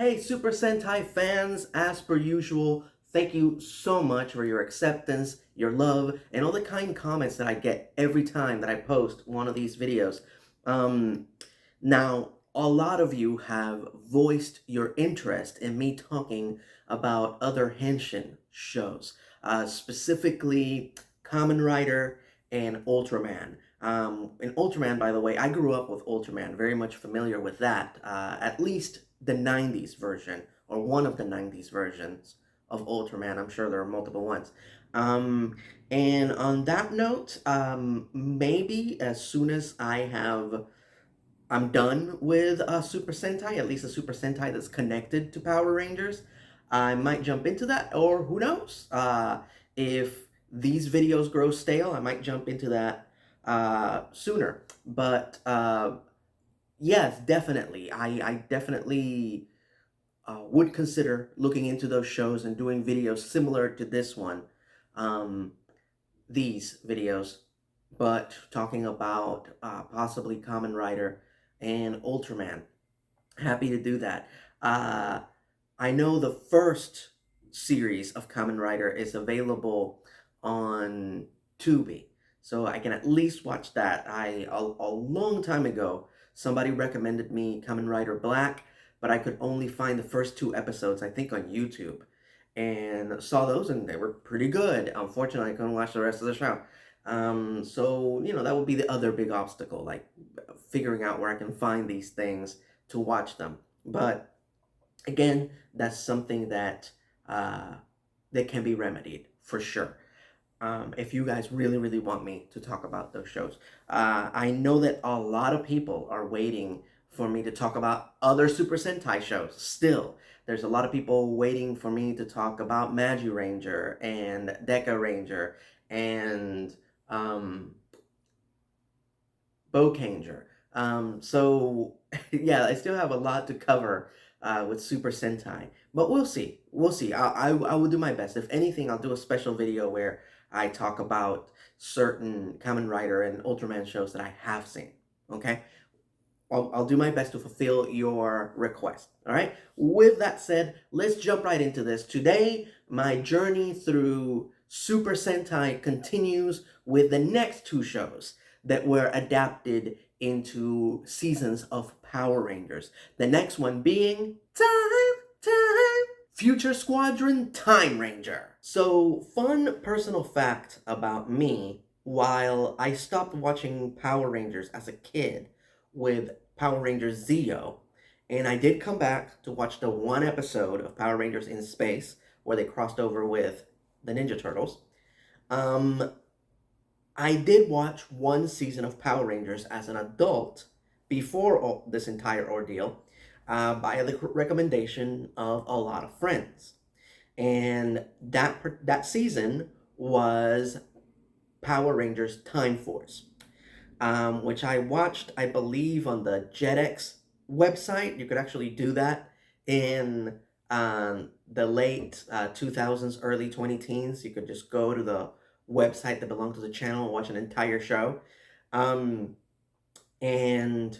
Hey, Super Sentai fans, as per usual, thank you so much for your acceptance, your love, and all the kind comments that I get every time that I post one of these videos. Um, Now, a lot of you have voiced your interest in me talking about other Henshin shows, specifically Kamen Rider and Ultraman. In Ultraman, by the way, I grew up with Ultraman, very much familiar with that, at least the 90s version, or one of the 90s versions of Ultraman. I'm sure there are multiple ones. Um, and on that note, maybe as soon as I'm done with Super Sentai, at least a Super Sentai that's connected to Power Rangers, I might jump into that, or who knows? If these videos grow stale, I might jump into that sooner. But yes, definitely. I definitely would consider looking into those shows and doing videos similar to this one, um, these videos, but talking about possibly Kamen Rider and Ultraman. Happy to do that. Uh, I know the first series of Kamen Rider is available on Tubi, so I can at least watch that. A long time ago, somebody recommended me Kamen Rider Black, but I could only find the first two episodes, I think, on YouTube, and saw those, and they were pretty good. Unfortunately, I couldn't watch the rest of the show. So that would be the other big obstacle, like figuring out where I can find these things to watch them. But again, that's something uh, that can be remedied for sure. If you guys really, really want me to talk about those shows, I know that a lot of people are waiting for me to talk about other Super Sentai shows. Still, there's a lot of people waiting for me to talk about Ranger and Ranger and um, Gaoranger. So yeah, I still have a lot to cover with Super Sentai, but we'll see. We'll see. I will do my best. If anything, I'll do a special video where I talk about certain Kamen Rider and Ultraman shows that I have seen. Okay, I'll do my best to fulfill your request. All right. With that said, let's jump right into this. Today, my journey through Super Sentai continues with the next two shows that were adapted into seasons of Power Rangers. The next one being Time, Future Squadron Timeranger. So, fun personal fact about me, while I stopped watching Power Rangers as a kid with Power Rangers Zeo, and I did come back to watch the one episode of Power Rangers in Space where they crossed over with the Ninja Turtles. Um, I did watch one season of Power Rangers as an adult before this entire ordeal by the recommendation of a lot of friends. And that season was Power Rangers Time Force, which I watched, I believe, on the JetX website. You could actually do that in the late 2000s, early 2010s. You could just go to the website that belonged to the channel and watch an entire show. Um, and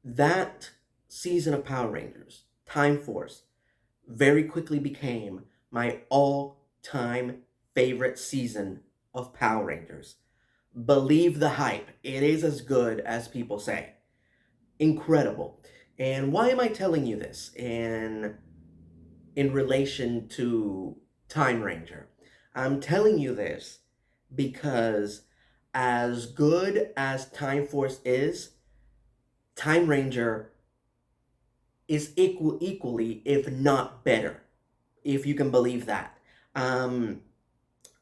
that season of Power Rangers, Time Force, very quickly became my all-time favorite season of Power Rangers. Believe the hype. It is as good as people say. Incredible. And why am I telling you this in relation to Timeranger? I'm telling you this because as good as Time Force is, Timeranger is equally, if not better, if you can believe that. Um,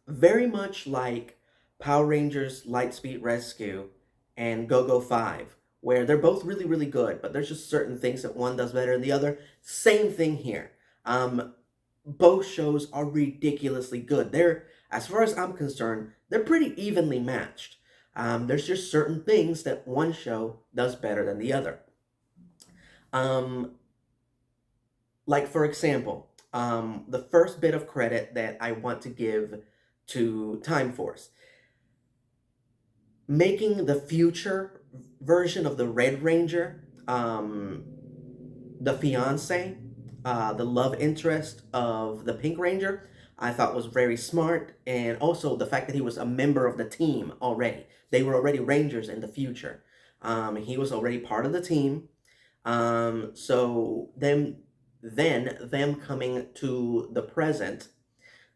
Very much like Power Rangers Lightspeed Rescue and Go-Go 5, where they're both really, really good, but there's just certain things that one does better than the other. Same thing here. Both shows are ridiculously good. As far as I'm concerned, they're pretty evenly matched. There's just certain things that one show does better than the other. Um, like, for example, the first bit of credit that I want to give to Time Force, making the future version of the Red Ranger the fiance, the love interest of the Pink Ranger, I thought was very smart, and also the fact that he was a member of the team already. They were already Rangers in the future. He was already part of the team. So then them coming to the present,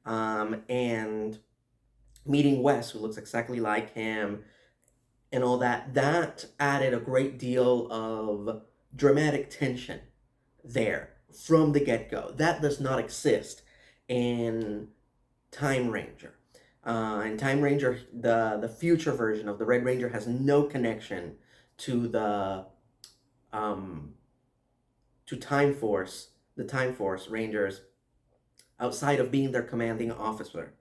and meeting Wes, who looks exactly like him, and all that, that added a great deal of dramatic tension there from the get-go. That does not exist in Timeranger. In Timeranger, the future version of the Red Ranger has no connection to the um, to Time Force, the Time Force Rangers, outside of being their commanding officer.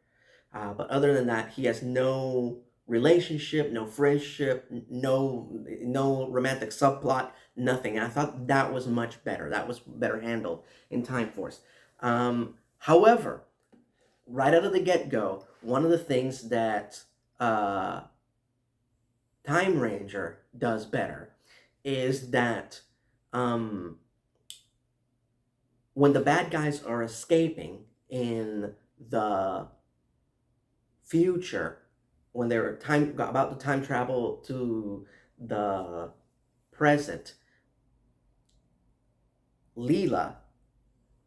But other than that, he has no relationship, no friendship, no romantic subplot, nothing. And I thought that was much better. That was better handled in Time Force. However, right out of the get-go, one of the things that Timeranger does better is that um, when the bad guys are escaping in the future, when they're about to time travel to the present, Leela,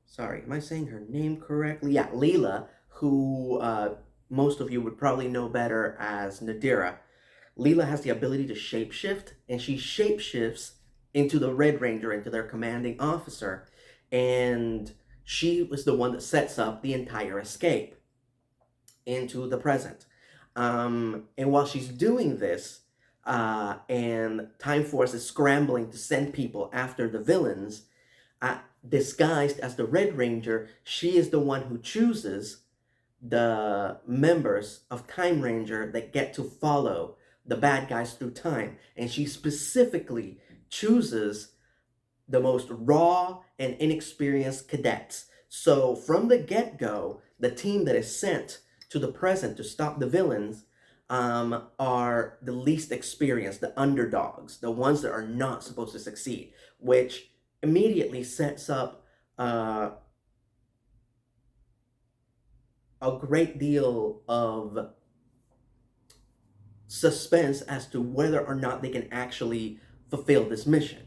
sorry, am I saying her name correctly? Yeah, Leela, who most of you would probably know better as Nadira. Leela has the ability to shapeshift, and she shapeshifts into the Red Ranger, into their commanding officer, and she was the one that sets up the entire escape into the present. And while she's doing this, and Time Force is scrambling to send people after the villains, disguised as the Red Ranger, she is the one who chooses the members of Timeranger that get to follow the bad guys through time. And she specifically chooses the most raw and inexperienced cadets. So from the get-go, the team that is sent to the present to stop the villains are the least experienced, the underdogs, the ones that are not supposed to succeed, which immediately sets up a great deal of suspense as to whether or not they can actually fulfill this mission.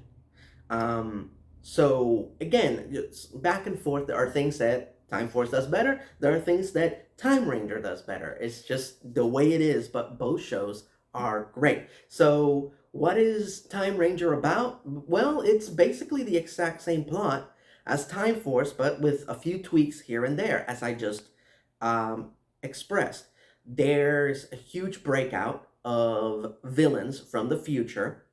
So again, it's back and forth. There are things that Time Force does better. There are things that Timeranger does better. It's just the way it is, but both shows are great. So what is Timeranger about? Well, it's basically the exact same plot as Time Force, but with a few tweaks here and there, as I just expressed. There's a huge breakout of villains from the future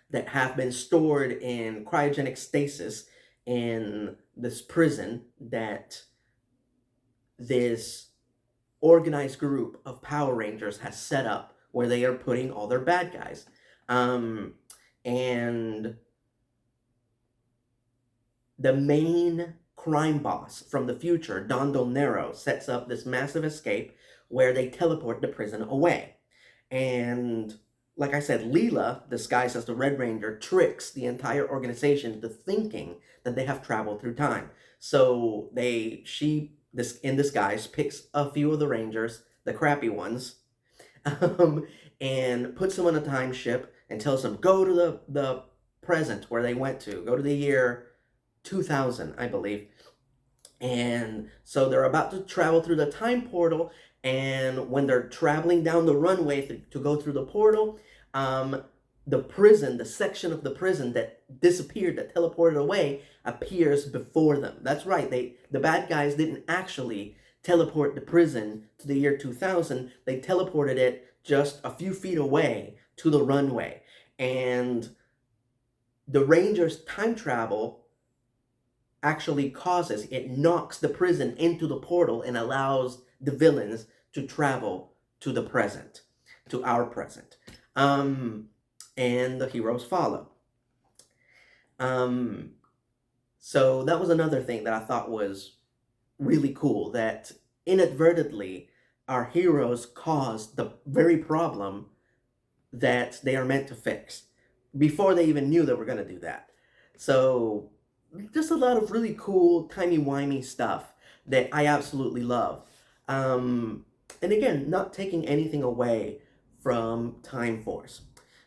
that have been stored in cryogenic stasis in this prison that this organized group of Power Rangers has set up, where they are putting all their bad guys. And the main crime boss from the future, Don Nero, sets up this massive escape where they teleport the prison away. And like I said, Leela, disguised as the Red Ranger, tricks the entire organization into thinking that they have traveled through time. So she in disguise, picks a few of the Rangers, the crappy ones, and puts them on a time ship and tells them, go to the present where they went to. Go to the year 2000, I believe. And so they're about to travel through the time portal, and when they're traveling down the runway to go through the portal, the prison, the section of the prison that disappeared, that teleported away, appears before them. That's right, the bad guys didn't actually teleport the prison to the year 2000. They teleported it just a few feet away to the runway. And the Rangers' time travel actually it knocks the prison into the portal and allows the villains to travel to the present, to our present. And the heroes follow. So that was another thing that I thought was really cool, that inadvertently our heroes caused the very problem that they are meant to fix before they even knew they were going to do that. So just a lot of really cool, timey-wimey stuff that I absolutely love. Um, and again, not taking anything away from Time Force.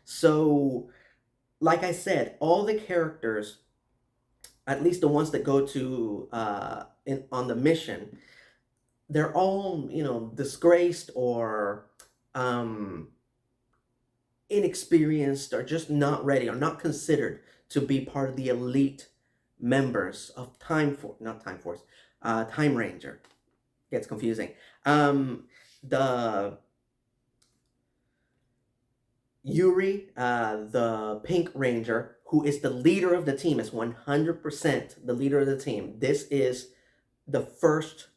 So, like I said, all the characters, at least the ones that go to on the mission, they're all, disgraced or um, inexperienced or just not ready or not considered to be part of the elite members of not Time Force, Timeranger. Gets confusing. The Yuri, the Pink Ranger, who is the leader of the team, is 100% the leader of the team. This is the first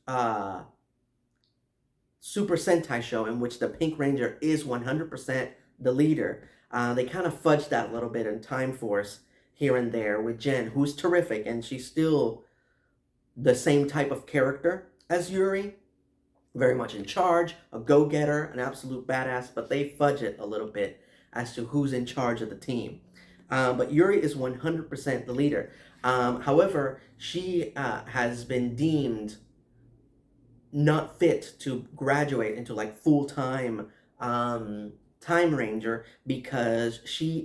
Super Sentai show in which the Pink Ranger is 100% the leader. They kind of fudged that a little bit in Time Force here and there with Jen, who's terrific, and she's still the same type of character as Yuri, very much in charge, a go-getter, an absolute badass, but they fudge it a little bit as to who's in charge of the team. But Yuri is 100% the leader. However, she has been deemed not fit to graduate into like full-time Time Ranger because she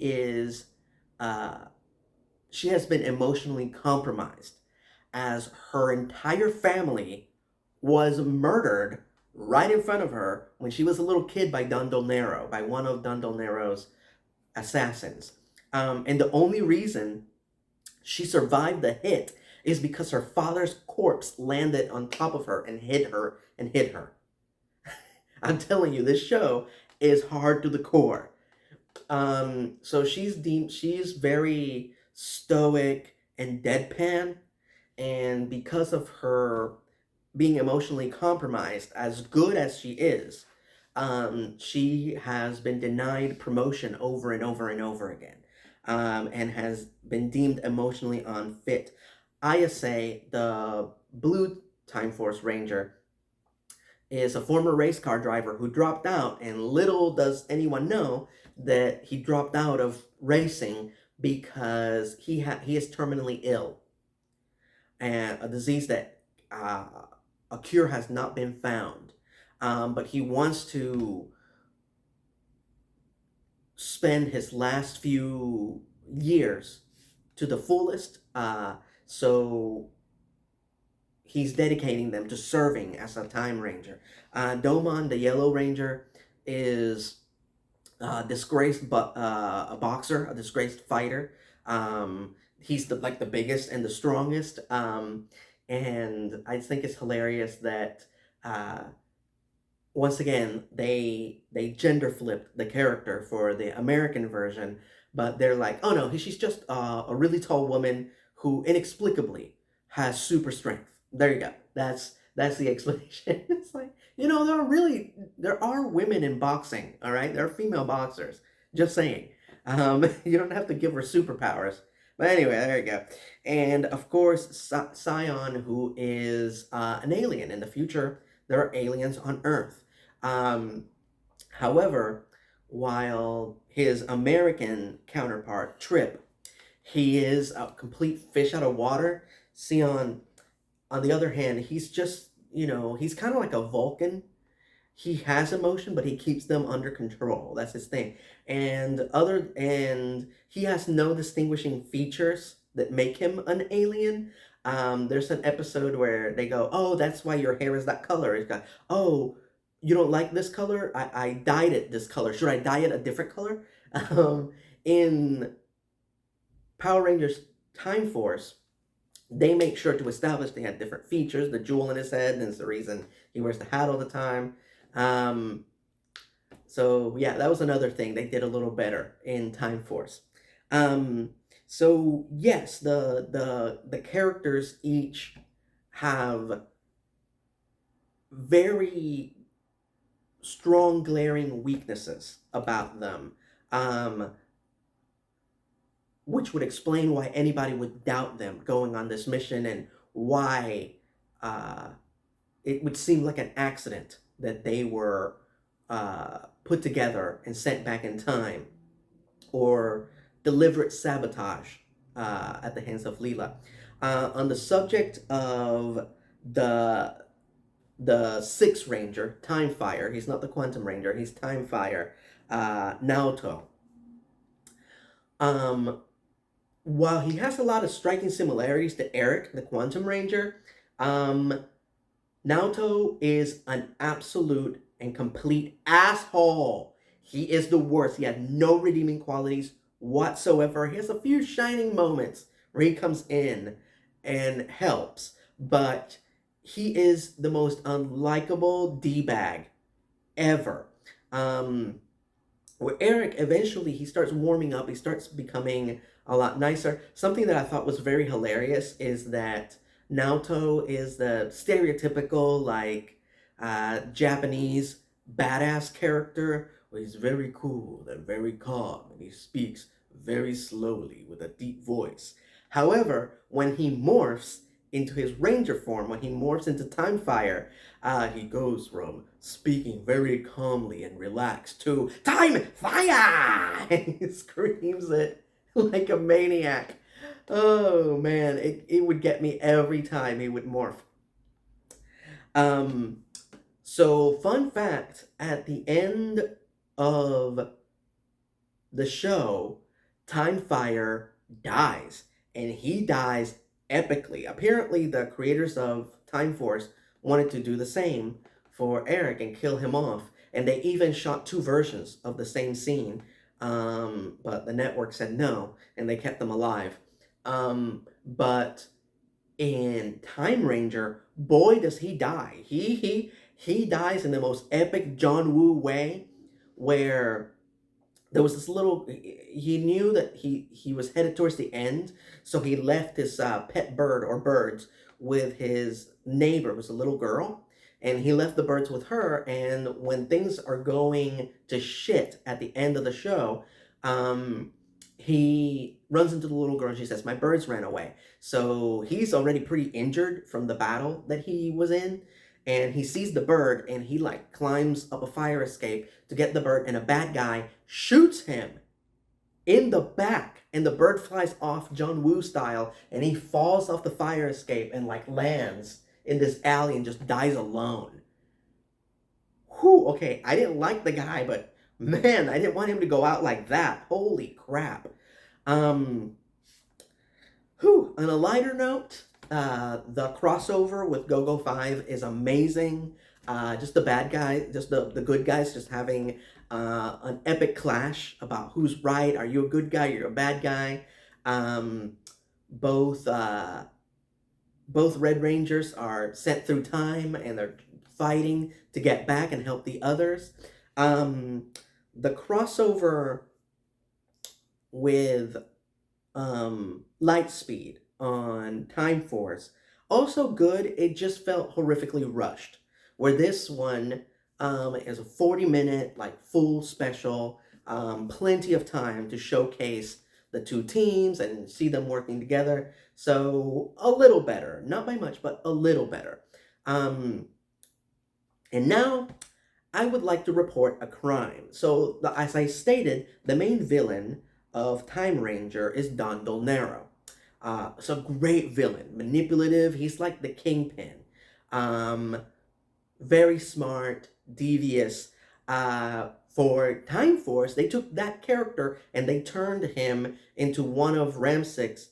has been emotionally compromised as her entire family was murdered right in front of her when she was a little kid by Dondonero, by one of Dondonero's assassins. And the only reason she survived the hit is because her father's corpse landed on top of her and hit her and hit her. I'm telling you, this show is hard to the core. So she's very stoic and deadpan, and because of her being emotionally compromised, as good as she has been denied promotion over and over and over again, and has been deemed emotionally unfit. Ayase, the blue Time Force Ranger, is a former race car driver who dropped out, and little does anyone know that he dropped out of racing because he is terminally ill, and a disease that a cure has not been found. But he wants to spend his last few years to the fullest. So he's dedicating them to serving as a Time Ranger. Domon, the Yellow Ranger, is disgraced, but a boxer, a disgraced fighter. He's the biggest and the strongest. And I think it's hilarious that once again they gender flipped the character for the American version, but they're like, oh no, she's just a really tall woman who inexplicably has super strength. There you go. That's the explanation. It's like, there are women in boxing. All right, there are female boxers. Just saying. You don't have to give her superpowers. But anyway, there you go. And of course, Scion, who is an alien in the future. There are aliens on Earth. However, while his American counterpart, Trip, he is a complete fish out of water. Sion, on the other hand, he's just, he's kind of like a Vulcan. He has emotion, but he keeps them under control. That's his thing. And he has no distinguishing features that make him an alien. There's an episode where they go, "Oh, that's why your hair is that color." He's got, "Oh, you don't like this color? I dyed it this color. Should I dye it a different color?" In Power Rangers Time Force, they make sure to establish they had different features. The jewel in his head, and it's the reason he wears the hat all the time. So yeah, that was another thing they did a little better in Time Force. So yes, the characters each have very strong, glaring weaknesses about them, which would explain why anybody would doubt them going on this mission, and why it would seem like an accident that they were put together and sent back in time, or deliberate sabotage at the hands of Leela. On the subject of the Sixth Ranger, Time Fire, he's not the Quantum Ranger, he's Time Fire, Naoto. While he has a lot of striking similarities to Eric, the Quantum Ranger, Naoto is an absolute and complete asshole. He is the worst. He had no redeeming qualities whatsoever. He has a few shining moments where he comes in and helps, but he is the most unlikable D-bag ever. Where Eric, eventually he starts warming up, he starts becoming a lot nicer. Something that I thought was very hilarious is that Naoto is the stereotypical, like, Japanese badass character where he's very cool and very calm and he speaks very slowly with a deep voice. However, when he morphs into his ranger form, when he morphs into Time Fire, he goes from speaking very calmly and relaxed to Time Fire! And he screams it like a maniac. Oh man, it would get me every time he would morph. So fun fact, at the end of the show, Time Fire dies, and he dies epically. Apparently, the creators of Time Force wanted to do the same for Eric and kill him off, and they even shot two versions of the same scene, but the network said no, and they kept them alive. But in Timeranger, boy, does he die. He dies in the most epic John Woo way, where there was this little, he knew that he was headed towards the end, so he left his pet bird or birds with his neighbor, who was a little girl, and he left the birds with her. And when things are going to shit at the end of the show, he runs into the little girl and she says, "My birds ran away." So he's already pretty injured from the battle that he was in, and he sees the bird and he like climbs up a fire escape to get the bird, and a bad guy shoots him in the back, and the bird flies off John Woo style, and he falls off the fire escape and like lands in this alley and just dies alone. Whew, okay, I didn't like the guy, but man, I didn't want him to go out like that. Holy crap. On a lighter note, the crossover with Go-Go 5 is amazing. Just the bad guy, just the good guys just having an epic clash about who's right. Are you a good guy? You're a bad guy. Both Red Rangers are sent through time and they're fighting to get back and help the others. The crossover with Lightspeed on Time Force, also good. It just felt horrifically rushed. Where this one is a 40-minute, like, full special, plenty of time to showcase the two teams and see them working together. So a little better, not by much, but a little better. And now I would like to report a crime. So as I stated, the main villain of Timeranger is Don Dolnero. It's a great villain, manipulative. He's like the kingpin. Very smart, devious. For Time Force, they took that character and they turned him into one of Ramsik's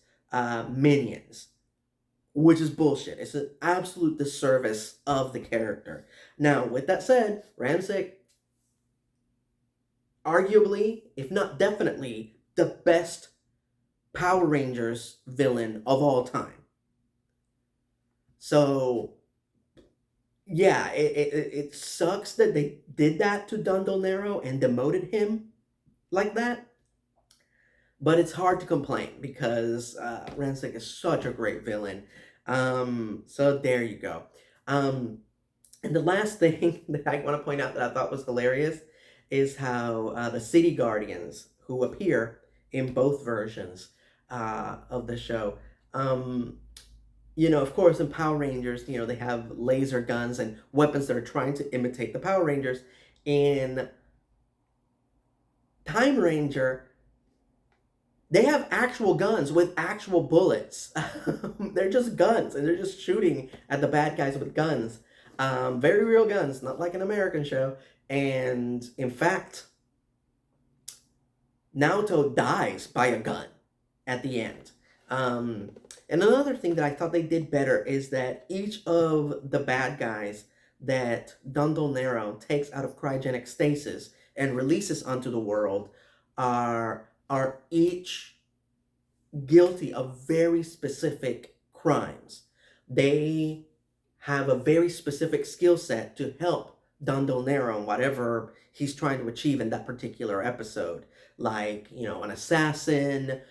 minions, which is bullshit. It's an absolute disservice of the character. Now, with that said, Ramsik, arguably, if not definitely, the best Power Rangers villain of all time. So, yeah, it sucks that they did that to Don Dolnero and demoted him like that. But it's hard to complain because Ramsik is such a great villain. So there you go. And the last thing that I want to point out that I thought was hilarious is how the City Guardians, who appear in both versions of the show, you know, of course, in Power Rangers, you know, they have laser guns and weapons that are trying to imitate the Power Rangers. In Timeranger, They have actual guns with actual bullets. They're just guns, and they're just shooting at the bad guys with guns. Very real guns, not like an American show. And in fact, Naoto dies by a gun at the end. Um, and another thing that I thought they did better is that each of the bad guys that Dundle Nero takes out of cryogenic stasis and releases onto the world are each guilty of very specific crimes. They have a very specific skill set to help Don Nero in whatever he's trying to achieve in that particular episode. Like, an assassin,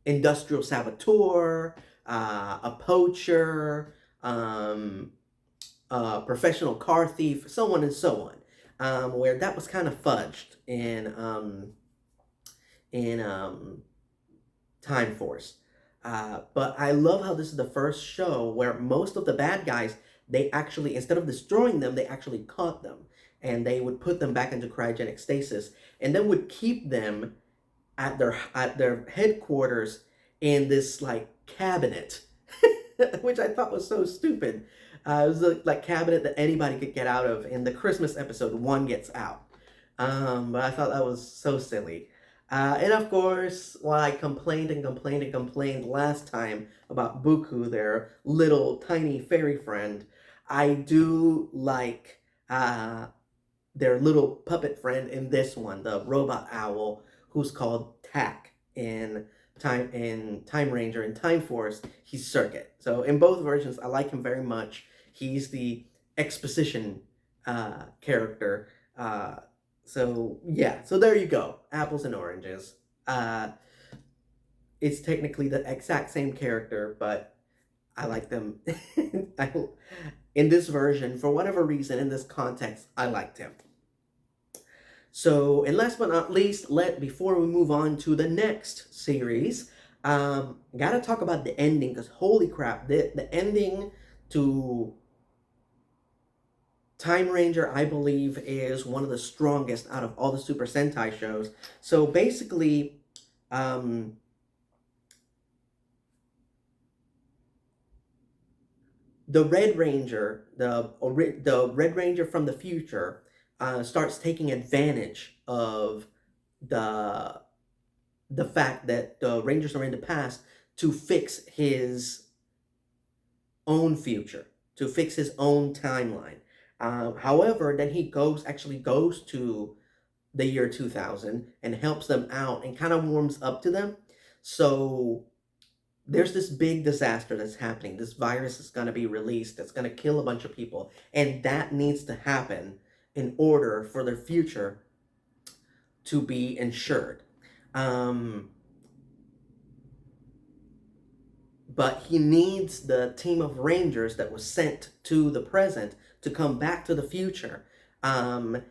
industrial saboteur, a poacher, a professional car thief, so on and so on. Where that was kind of fudged in Time Force. But I love how this is the first show where most of the bad guys, they actually, instead of destroying them, they actually caught them. And they would put them back into cryogenic stasis and then would keep them at their headquarters in this like cabinet, which I thought was so stupid. It was a like cabinet that anybody could get out of. In the Christmas episode, one gets out. But I thought that was so silly. And of course, while I complained and complained and complained last time about Buku, their little tiny fairy friend, I do like their little puppet friend in this one, the robot owl, who's called Tack in Timeranger. In Time Force, he's Circuit. So in both versions, I like him very much. He's the exposition character. So yeah, so there you go, apples and oranges. It's technically the exact same character, but I like them. In this version, for whatever reason, in this context, I liked him. So, and last but not least, before we move on to the next series, gotta talk about the ending, because holy crap, the ending to Timeranger, I believe, is one of the strongest out of all the Super Sentai shows. So basically, the Red Ranger, the Red Ranger from the future, starts taking advantage of the fact that the Rangers are in the past to fix his own future, to fix his own timeline. However, then he actually goes to the year 2000 and helps them out and kind of warms up to them. So there's this big disaster that's happening. This virus is going to be released that's going to kill a bunch of people. And that needs to happen in order for their future to be ensured. But he needs the team of Rangers that was sent to the present to come back to the future, and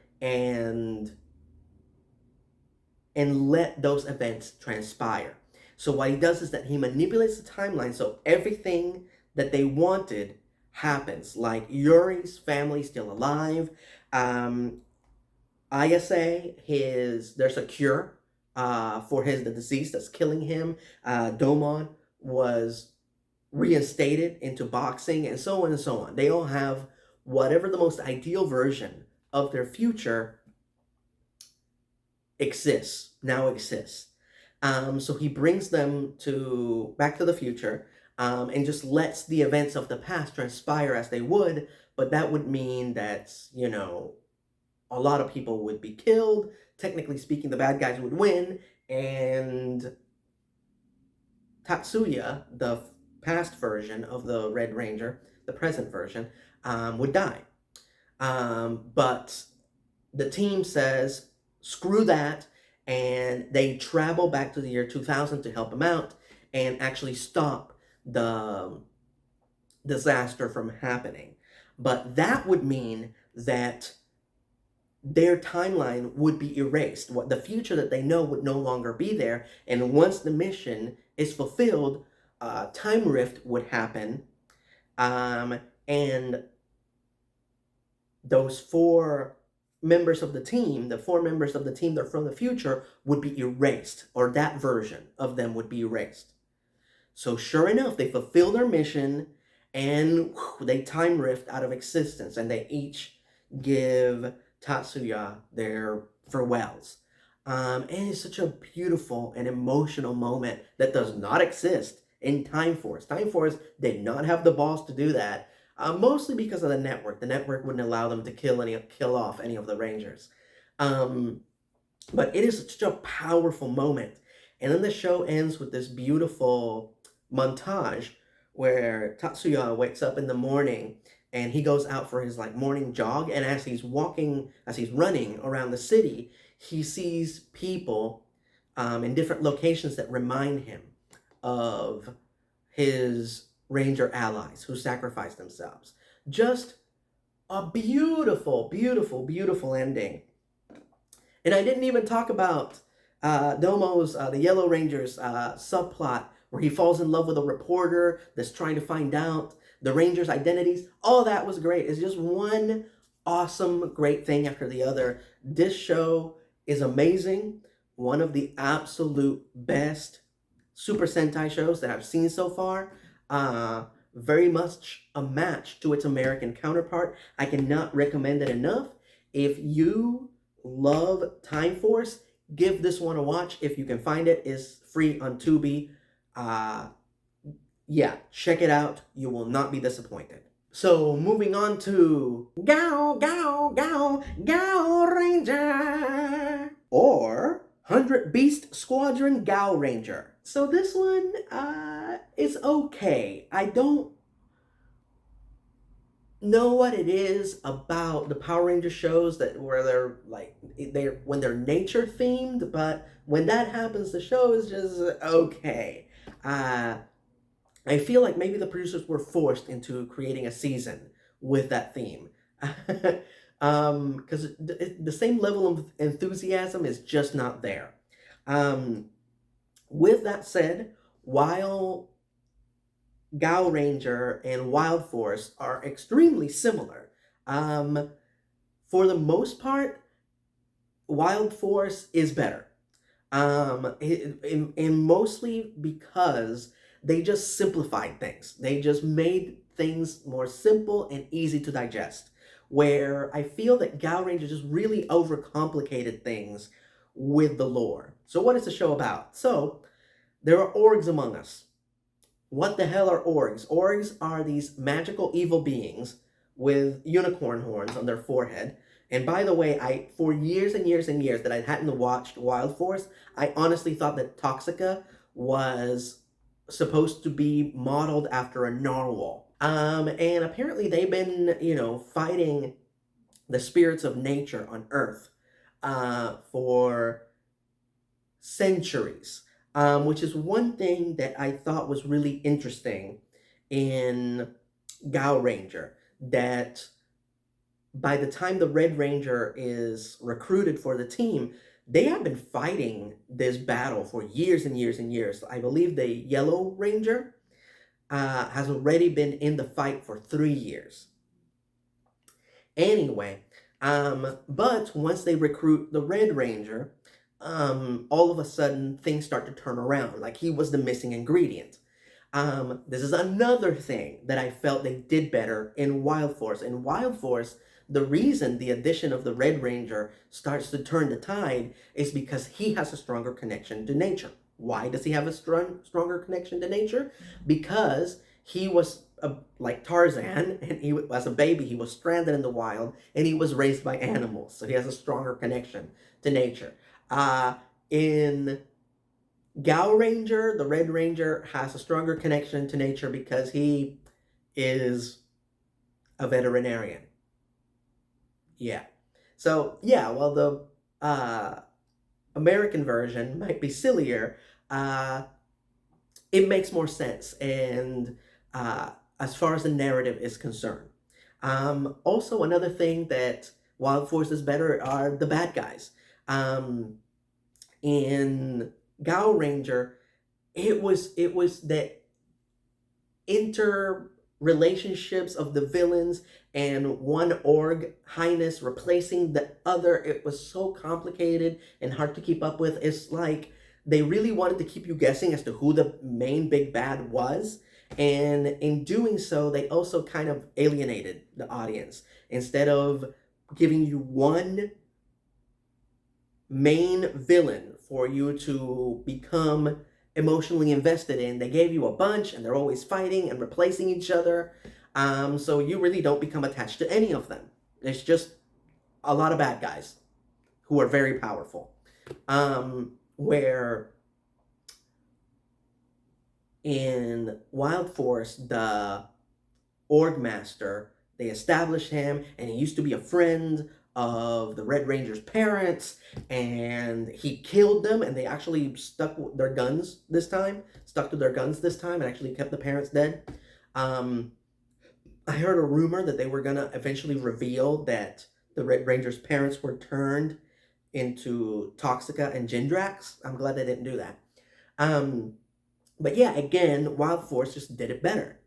let those events transpire. So what he does is that he manipulates the timeline so everything that they wanted happens. Like Yuri's family still alive. ISA, there's a cure for the disease that's killing him. Domon was reinstated into boxing, and so on and so on. They all have whatever the most ideal version of their future now exists. So he brings them back to the future, and just lets the events of the past transpire as they would, but that would mean that, a lot of people would be killed. Technically speaking, the bad guys would win, and Tatsuya, the past version of the Red Ranger, the present version, would die. But the team says, screw that, and they travel back to the year 2000 to help him out and actually stop the disaster from happening. But that would mean that their timeline would be erased. The future that they know would no longer be there. And once the mission is fulfilled, time rift would happen. And those 4 members of the team, the 4 members of the team that are from the future, would be erased, or that version of them would be erased. So sure enough, they fulfill their mission, and they time rift out of existence, and they each give Tatsuya their farewells. And it's such a beautiful and emotional moment that does not exist in Time Force. Time Force did not have the balls to do that, mostly because of the network. The network wouldn't allow them to kill off any of the Rangers. But it is such a powerful moment. And then the show ends with this beautiful montage where Tatsuya wakes up in the morning and he goes out for his like morning jog, and as he's running around the city, he sees people in different locations that remind him of his ranger allies who sacrificed themselves. Just a beautiful, beautiful, beautiful ending. And I didn't even talk about Domo's, the Yellow Ranger's subplot where he falls in love with a reporter that's trying to find out the Rangers' identities. All that was great. It's just one awesome, great thing after the other. This show is amazing. One of the absolute best Super Sentai shows that I've seen so far. Very much a match to its American counterpart. I cannot recommend it enough. If you love Time Force, give this one a watch if you can find it. It's free on Tubi. Yeah, check it out. You will not be disappointed. So moving on to Gaoranger, or 100 Beast Squadron Gaoranger. So this one is okay. I don't know what it is about the Power Ranger shows where they're when they're nature themed, but when that happens, the show is just okay. I feel like maybe the producers were forced into creating a season with that theme, because the same level of enthusiasm is just not there. With that said, while Gaoranger and Wild Force are extremely similar, for the most part, Wild Force is better. And mostly because they just simplified things. They just made things more simple and easy to digest. Where I feel that Gaoranger just really overcomplicated things with the lore. So what is the show about? So, there are orgs among us. What the hell are orgs? Orgs are these magical evil beings with unicorn horns on their forehead. And by the way, for years and years and years that I hadn't watched Wild Force, I honestly thought that Toxica was supposed to be modeled after a narwhal. And apparently they've been, fighting the spirits of nature on Earth for centuries. Which is one thing that I thought was really interesting in Gaoranger, that by the time the Red Ranger is recruited for the team, they have been fighting this battle for years and years and years. I believe the Yellow Ranger has already been in the fight for 3 years. Anyway, but once they recruit the Red Ranger, all of a sudden things start to turn around. Like he was the missing ingredient. This is another thing that I felt they did better in Wild Force. In Wild Force, the reason the addition of the Red Ranger starts to turn the tide is because he has a stronger connection to nature. Why does he have a stronger connection to nature? Because he was like Tarzan, and as a baby, he was stranded in the wild, and he was raised by animals. So he has a stronger connection to nature. In Gaoranger, the Red Ranger has a stronger connection to nature because he is a veterinarian. Yeah. So, yeah, while the American version might be sillier, it makes more sense, and as far as the narrative is concerned. Also, another thing that Wild Force is better are the bad guys. In Gaoranger, it was that relationships of the villains and one org highness replacing the other. It was so complicated and hard to keep up with. It's like they really wanted to keep you guessing as to who the main big bad was. And in doing so, they also kind of alienated the audience. Instead of giving you one main villain for you to become emotionally invested in, they gave you a bunch, and they're always fighting and replacing each other. So you really don't become attached to any of them. It's just a lot of bad guys who are very powerful. Where in Wild Force, the Org Master, they established him, and he used to be a friend of the Red Ranger's parents, and he killed them, and they actually stuck to their guns this time, and actually kept the parents dead. I heard a rumor that they were gonna eventually reveal that the Red Ranger's parents were turned into Toxica and Jindrax. I'm glad they didn't do that. But yeah, again, Wild Force just did it better.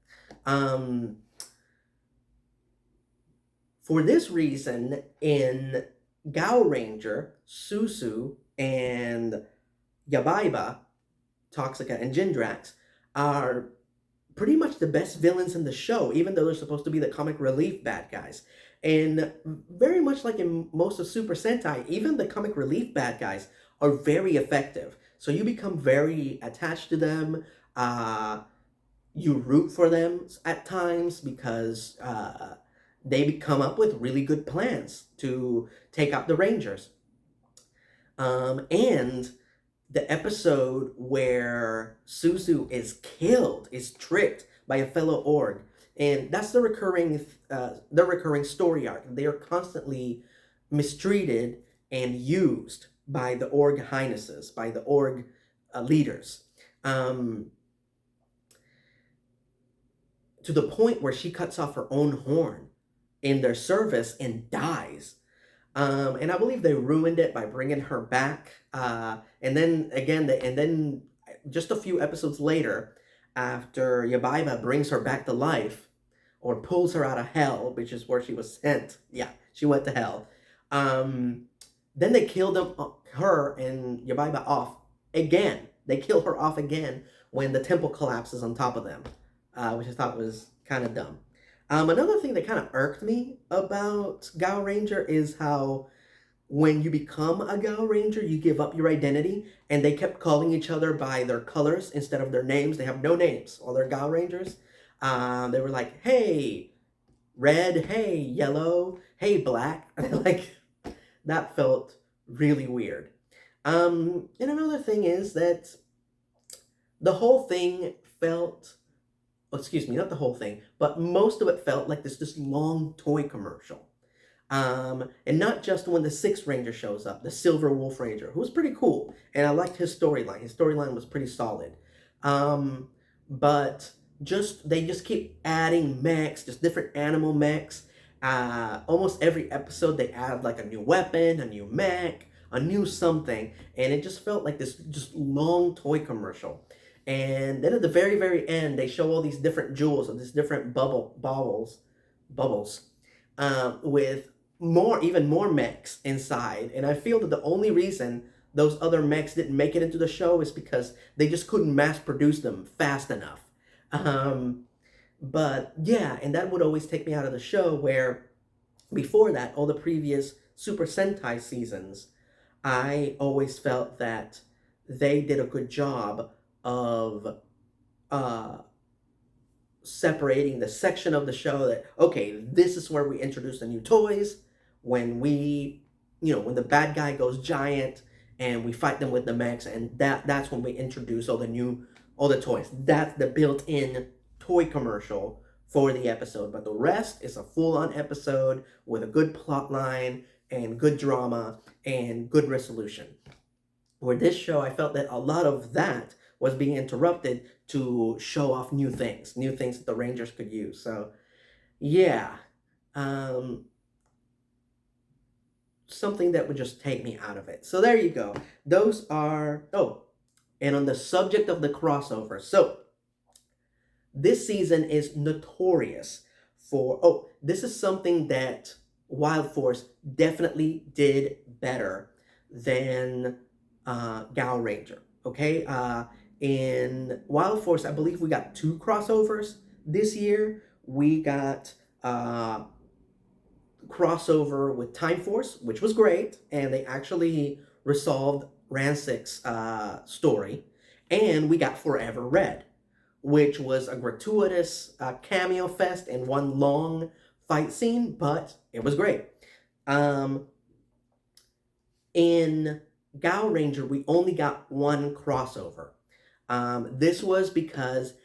For this reason, in Gaoranger, Susu and Yabaiba, Toxica and Jindrax, are pretty much the best villains in the show, even though they're supposed to be the comic relief bad guys. And very much like in most of Super Sentai, even the comic relief bad guys are very effective. So you become very attached to them. You root for them at times because they come up with really good plans to take out the Rangers. And the episode where Suzu is killed, is tricked by a fellow org, and that's the recurring story arc. They are constantly mistreated and used by the org highnesses, by the org leaders, to the point where she cuts off her own horn in their service and dies. And I believe they ruined it by bringing her back. And then just a few episodes later, after Yabaiba brings her back to life, or pulls her out of hell, which is where she was sent. Yeah, she went to hell. Then they killed her and Yabaiba off again. They kill her off again when the temple collapses on top of them, which I thought was kind of dumb. Another thing that kind of irked me about Gaoranger is how when you become a Gaoranger, you give up your identity, and they kept calling each other by their colors instead of their names. They have no names, all their Gaorangers. They were like, hey, red, hey, yellow, hey, black. Like, that felt really weird. And another thing is that the whole thing felt, excuse me, not the whole thing, but most of it felt like this long toy commercial. And not just when the Sixth Ranger shows up, the Silver Wolf Ranger, who was pretty cool, and I liked his storyline. His storyline was pretty solid. But they just keep adding mechs, just different animal mechs. Almost every episode they add like a new weapon, a new mech, a new something, and it just felt like this just long toy commercial. And then at the very, very end, they show all these different jewels and these different bubbles, with even more mechs inside. And I feel that the only reason those other mechs didn't make it into the show is because they just couldn't mass produce them fast enough. But yeah, and that would always take me out of the show, where before that, all the previous Super Sentai seasons, I always felt that they did a good job of separating the section of the show that, okay, this is where we introduce the new toys, when when the bad guy goes giant and we fight them with the mechs, and that's when we introduce all the toys. That's the built-in toy commercial for the episode. But the rest is a full-on episode with a good plot line and good drama and good resolution. Where this show, I felt that a lot of that was being interrupted to show off new things that the Rangers could use. So, yeah, something that would just take me out of it. So there you go. Those are, and on the subject of the crossover, so this season is notorious for, oh, this is something that Wild Force definitely did better than Gaoranger. Okay, in Wild Force, I believe we got 2 crossovers this year. We got crossover with Time Force, which was great, and they actually resolved Rancic's story. And we got Forever Red, which was a gratuitous cameo fest and one long fight scene, but it was great. In Gaoranger, we only got 1 crossover. This was because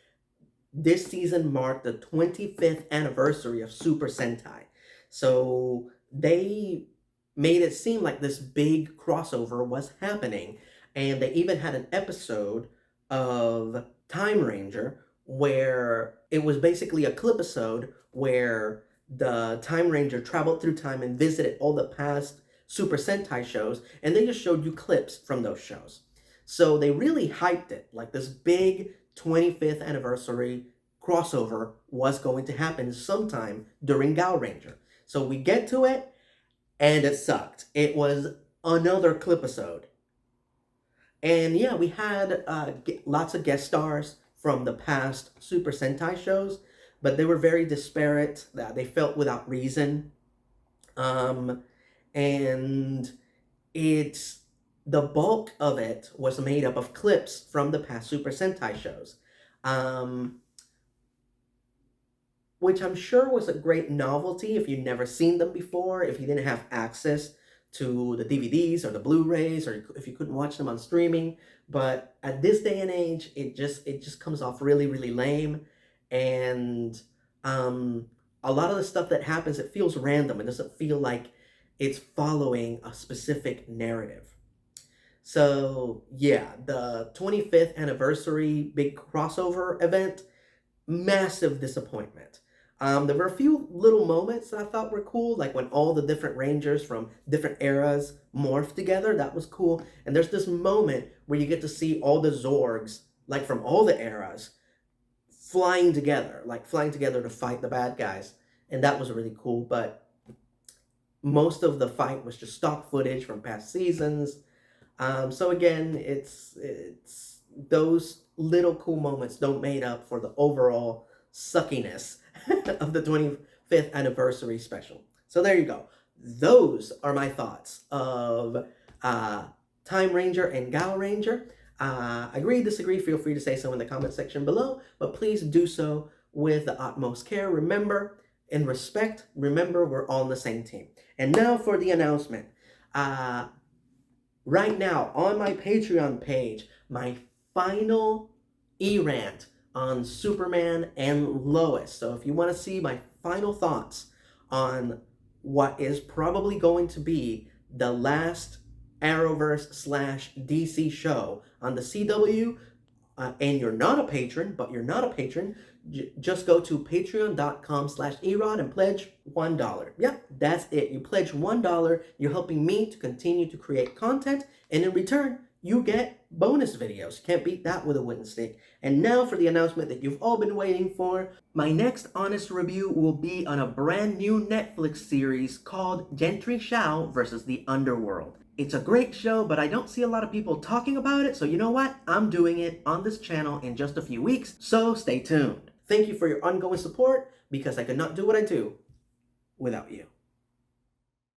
this season marked the 25th anniversary of Super Sentai. So they made it seem like this big crossover was happening. And they even had an episode of Timeranger where it was basically a clip episode where the Timeranger traveled through time and visited all the past Super Sentai shows, and they just showed you clips from those shows. So they really hyped it, like this big 25th anniversary crossover was going to happen sometime during Gaoranger. So we get to it, and it sucked. It was another clip episode. And yeah, we had lots of guest stars from the past Super Sentai shows, but they were very disparate. They felt without reason. And it's the bulk of it was made up of clips from the past Super Sentai shows, which I'm sure was a great novelty if you'd never seen them before, if you didn't have access to the DVDs or the Blu-rays, or if you couldn't watch them on streaming. But at this day and age, it just comes off really, really lame, and a lot of the stuff that happens, it feels random. It doesn't feel like it's following a specific narrative. So yeah, the 25th anniversary big crossover event, massive disappointment. There were a few little moments that I thought were cool, like when all the different Rangers from different eras morphed together. That was cool. And there's this moment where you get to see all the Zorgs, like from all the eras, flying together to fight the bad guys. And that was really cool. But most of the fight was just stock footage from past seasons. So again, it's those little cool moments don't make up for the overall suckiness of the 25th anniversary special. So there you go. Those are my thoughts of Timeranger and Gaoranger. Agree, disagree, feel free to say so in the comment section below, but please do so with the utmost care. Remember, in respect, remember we're all on the same team. And now for the announcement. Right now on my Patreon page, my final e-rant on Superman and Lois. So if you want to see my final thoughts on what is probably going to be the last Arrowverse / DC show on the CW, and you're not a patron, just go to patreon.com/ERod and pledge $1. Yep, that's it. You pledge $1, you're helping me to continue to create content, and in return, you get bonus videos. Can't beat that with a wooden stick. And now for the announcement that you've all been waiting for. My next honest review will be on a brand new Netflix series called Gentry Shao versus the Underworld. It's a great show, but I don't see a lot of people talking about it, so you know what? I'm doing it on this channel in just a few weeks, so stay tuned. Thank you for your ongoing support, because I could not do what I do without you.